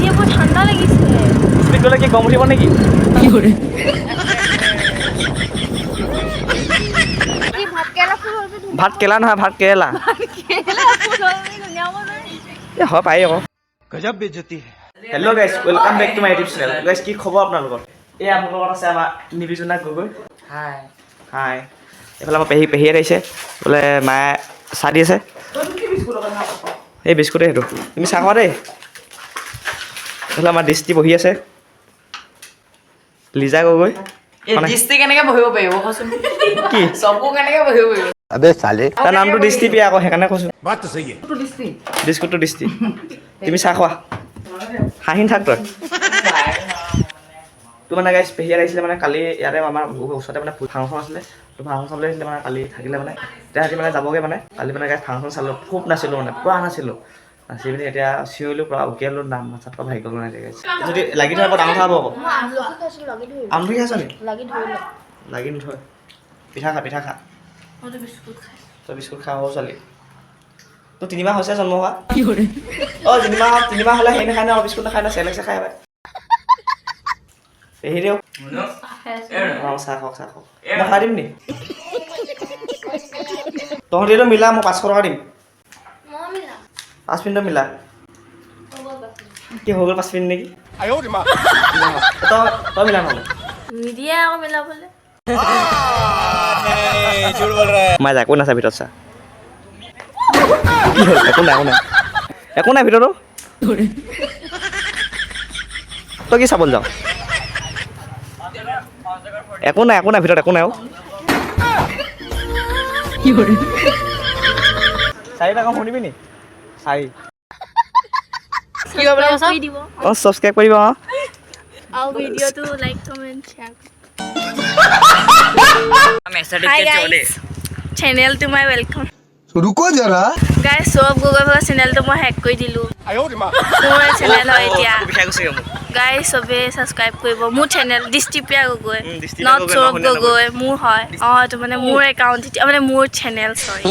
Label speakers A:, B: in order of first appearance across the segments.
A: দিয়ে বহুত ঠাণ্ডা লাগিছে।
B: স্পিড গ'লে কি গৰম উঠিব নেকি?
A: কি কৰে? কি ভাত কেৰেলা ফুল হ'ল বুলি
B: ভাত কেৰেলা নহয়, ভাত কেৰেলা।
A: কেৰেলা ফুল হ'ল বুলি ধুনীয়াব নোৱাৰি।
B: এই হয় পাৰি আকৌ।
C: गजब बेइज्जती है।
B: Hello' guys, welcome back to my YouTube channel. Guys কি খবৰ আপোনালোকৰ? এই মোৰ লগত আছে আমাৰ নিবিজনা গগৈ। হাই হাই। এইফালে আমাৰ পেহীয়ে আহিছে বোলে, মায়ে চাহ দি আছে। এই বিস্কুটে সেইটো, তুমি চাহ খোৱা দেই। এইফালে আমাৰ দৃষ্টি বহি আছে, লিজা গগৈ।
D: দৃষ্টি কেনেকে বহিব পাৰিব কচোন?
B: কি
D: চকু কেনেকে বহিব পাৰিব?
C: अबे साले
B: তাৰ নামটো দৃষ্টি পিয়া আকৌ, সেইকাৰণে কৈছোঁ।
C: बात तो सही है।
B: বিস্কুটটো দৃষ্টি। তুমি চাহ খোৱা, হাঁহি থাক তই। তো মানে গাইজ পেহীয়াত আহিছিলে মানে কালি ইয়াতে আমাৰ ওচৰতে মানে ফাংচন আছিলে। তো ফাংচন চাবলৈ আহিছিলে মানে, কালি থাকিলে মানে এতিয়া ৰাতি মানে যাবগৈ মানে। কালি মানে গাইজ ফাংচন চালোঁ, খুব নাছিলোঁ মানে, পুৰা নাছিলোঁ। নাচি পিনি এতিয়া চিঞৰিলোঁ, পৰা উকিয়ালোঁ, নাম নাচাত পৰা ভাগ্য নাই গাইজ। যদি লাগি থয় বৰ ডাঙৰ কথা হ'ব আকৌ। আমলখি খাইছ নি? লাগি নথয়। পিঠা খা, পিঠা খা। তই বিস্কুট খা সৰু ছোৱালী। তোৰ 3 মাহ হৈছে জন্ম হোৱা। অঁ 3 মাহ হ'লে হেৰি নাখায় ন, বিস্কুট নাখায় ন, চেলেক্সে খাই পায়। পেহী দিয়ক। অঁ চাহ খাওক, চাহ খাওক। মই খাই দিম নি? তহঁতিতো মিলা, মই 500 টকা দিম। 5 মিনিটত মিলা। কি হৈ গ'ল 5 মিনিট নেকি? তই মিলা নহ'লে।
A: নিদিয়ে আকৌ মিলাবলৈ।
C: झूठ बोल रहा है।
B: মাই যা, একো নাচায় ভিতৰত চা। কি হ'ল? একো নাই, একো নাই, একো নাই ভিতৰতো। তই কি চাবলৈ যাওঁ? একো নাই, একো নাই ভিতৰত, একো নাই। কি কৰি 4 টকা শুনিবি নি? 4।
A: কি কৰিব দিব
B: অঁ ছাবস্ক্ৰাইব কৰিবা। অঁ
A: আৰু ভিডিঅ'টো like comment share.
D: Hi
A: guys, channel to my welcome.
C: रुको जरा।
A: Guys, সব গুগল চেনেলটো মই হেক কৰি দিলোঁ। মোৰ চেনেল হয় এতিয়া।
B: বিষাই গৈছে মোৰ।
A: গাইজ চবে ছাবস্ক্ৰাইব কৰিব মোৰ চেনেল দৃষ্টিপ্ৰিয়া গগৈ,
B: দৃষ্টিপ্ৰিয়া
A: নট
B: গগৈ,
A: সৌৰভ
B: নহয়
A: গগৈ, মোৰ হয়। অঁ এইটো মানে মোৰ একাউণ্ট এতিয়া, মানে মোৰ চেনেল চৰি।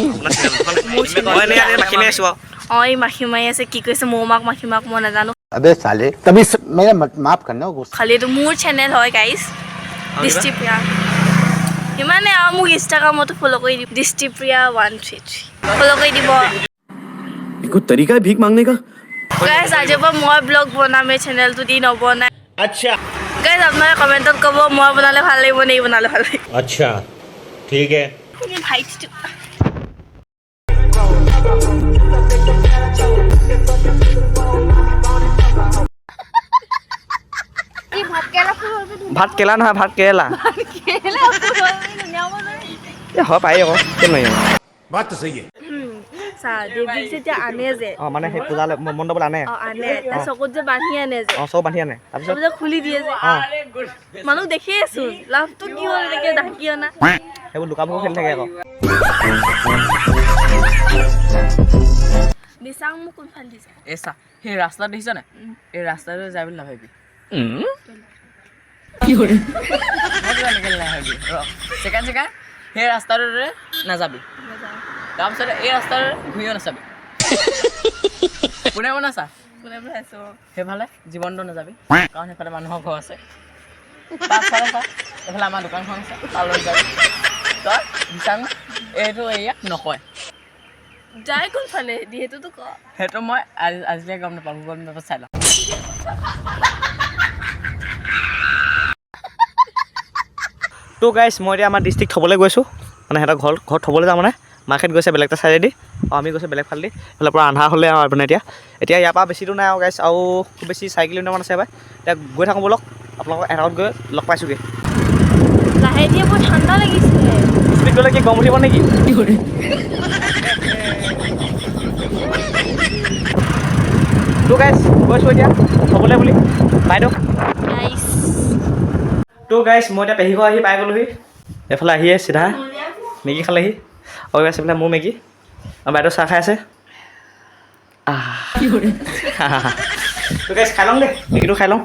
B: মাখি মাৰি আছোঁ আৰু।
A: অঁ এই মাখি মাৰি আছে, কি কৈছে মৌ মাক মাখি মাক মই নাজানো।
C: अबे साले तभी मेरा माफ करना गुस्सा।
A: খালি এইটো মোৰ চেনেল হয় গাইজ, দৃষ্টিপ্ৰিয়া। ইমানে আৰু মোক ইনষ্টাগ্ৰামতো ফ'ল' কৰি দিব, দৃষ্টিপ্ৰিয়া 133 ফ'ল' কৰি দিব।
E: कोई तरीका है भीख मांगने का?
A: গাইজ আজিৰ পৰা মই ব্লগ বনাম এই চেনেলটো দি নবনাই।
C: अच्छा
A: গাইজ আপোনালোকে কমেণ্টত ক'ব মই বনালে ভাল লাগিব নে ই বনালে ভাল লাগিব।
C: अच्छा ठीक है।
A: ভাইটিটো কি ভাত কেৰেলা ফুল হ'ল বুলি
B: ভাত কেৰেলা নহয়, ভাত কেৰেলা।
A: কেৰেলা ফুল হ'ল বুলি ধুনীয়াব নোৱাৰি।
B: এই হয় পাৰি আকৌ, কেলে নোৱাৰি?
C: बात तो सही है।
A: চা দেৱীক যেতিয়া আনে যে
B: অঁ মানে সেই পূজালৈ মণ্ডপলৈ আনে।
A: আনে তাৰ চকুত যে বান্ধি আনে যে,
B: অঁ চব বান্ধি আনে, তাৰপিছত
A: চব যে খুলি দিয়ে যে,
B: অঁ
A: মানুহ দেখিয়ে আছো লাভটো কি হ'ল এনেকে ঢাকি অনা।
B: সেইবোৰ লুকা ভাকু খেলি থাকে আকৌ।
A: বিচাং মোক কোনফালে দিছে?
D: এই চা, সেই ৰাস্তাত দেখিছ নাই? এই ৰাস্তাটো যাই বুলি নাভাবিবি।
E: কি কৰে
D: নাভাবিবি ছেকেণ্ড সেই ৰাস্তাটোৰে নাযাবি। তাৰপিছত এই ৰাস্তাৰে ঘূৰিও নাচাবি। কোনে কোনে চা
A: কোনে ভাবিছো
D: সেইফালে জীৱনটো নাযাবি, কাৰণ সেইফালে মানুহৰ ঘৰ আছে। পাছফালে চা, এইফালে আমাৰ দোকানখন আছে, তালৈ যাবি। তই বিচাৰ এইটো এৰিয়াক নকয়।
A: যাই কোনফালে সেইটোতো ক।
D: সেইটো মই আজিলৈকে গম নাপাওঁ, গুগল মেপত চাই লওঁ।
B: তো গাইজ মই এতিয়া আমাৰ ডিষ্ট্ৰিক্ট থ'বলৈ গৈছোঁ, মানে সিহঁতৰ ঘৰত থ'বলৈ যাওঁ মানে। মাৰ্কেট গৈছে বেলেগ এটা চাইডেদি, আৰু আমি গৈছোঁ বেলেগ ফালেদি। এইফালে পৰা আন্ধাৰ হ'লে আৰু মানে এতিয়া ইয়াৰ পৰা বেছি দূৰ নাই আৰু গাইজ, আৰু খুব বেছি 4 কিলোমিটাৰমান আছে এবাৰ। এতিয়া গৈ থাকোঁ ব'লক, আপোনালোকৰ এটাত গৈ লগ পাইছোঁগৈ।
A: লাহে দিয়ে বহুত ঠাণ্ডা লাগিছে।
B: স্পীড গ'লে কি গৰম উঠিব নেকি?
E: কি কৰে
B: তো গাইজ গৈছোঁ এতিয়া থ'বলৈ বুলি বাইদেউ।
A: গাইছ
B: তো গাইজ মই এতিয়া পেহী ঘৰ আহি পাই গ'লোহি। এইফালে আহিয়ে চিধা মেগী খালেহি, আৰু আছে বোলে মোৰ মেগী, আৰু বাইদেউ চাহ খাই আছে।
E: কি কৰে
B: তো গাইজ খাই লওঁ দেই, মেগীটো খাই লওঁ,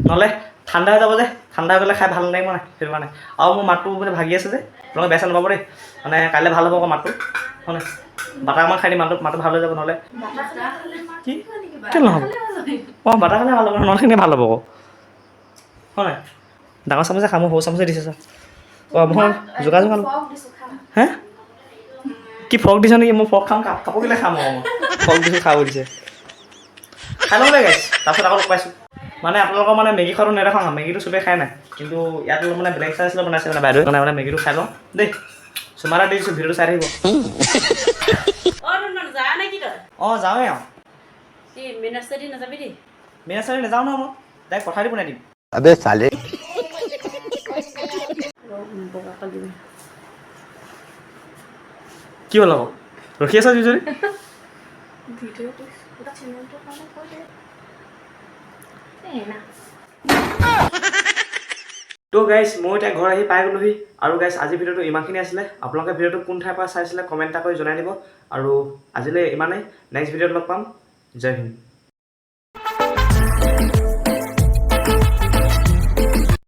B: নহ'লে ঠাণ্ডা হৈ যাব যে, ঠাণ্ডা হৈ গ'লে খাই ভাল নালাগিব নাই, সেইটো কাৰণে। আৰু মোৰ মাতটো মানে ভাগি আছে যে, আপোনালোকে বেয়া চেয়া নাপাব দেই, মানে কাইলৈ ভাল হ'ব আকৌ মাতটো, হয় নাই? বাটাৰ অকণমান খাই দিম, মাতটো ভাল হৈ যাব, নহ'লে কি কেলৈ নহ'ব? অঁ বাটা খালে ভাল হ'ব ননখিনি ভাল হ'ব আকৌ হয় ডাঙৰ চামুচে খামো সৰু চামুচে দিছে চা অঁ মই যোগাযোগ খালোঁ হে কি ফ্ৰক দিছ নেকি মই ফ্ৰক খাম কাপোৰ কিনে খাম আকৌ মই ফ্ৰক দিছোঁ খাব দিছে খাই ল'ব লাগে তাৰপিছত আকৌ লগ পাইছোঁ মানে আপোনালোকৰ মানে মেগী খোৱাটো নেদেখাওঁ মেগীটো চবেই খাই নাই কিন্তু ইয়াত মানে বেলেগ ষ্টাইল বনাইছে মানে বাইদেৱে মানে মেগীটো খাই লওঁ দেই চুমাৰা দি দিছোঁ ভিডিঅ'টো চাই থাকিব অঁ যাওঁৱে আৰু
F: মিনাচাৰী নাযাবি দেই
B: মিনাচাৰী নাযাওঁ নহয় মই ডাইৰেক্ট পঠাই দি বনাই দিম
C: अबे साले
B: কি হ'ল আকৌ ৰখি আছা দুজনী তো গাইজ মই এতিয়া ঘৰ আহি পাই গ'লোহি আৰু গাইজ আজি ভিডিঅ'টো ইমানখিনি আছিলে আপোনালোকে ভিডিঅ'টো কোন ঠাইৰ পৰা চাইছিলে কমেণ্ট এটা কৰি জনাই দিব আৰু আজিলৈ ইমানেই নেক্সট ভিডিঅ'ত লগ পাম জয় হিন্দ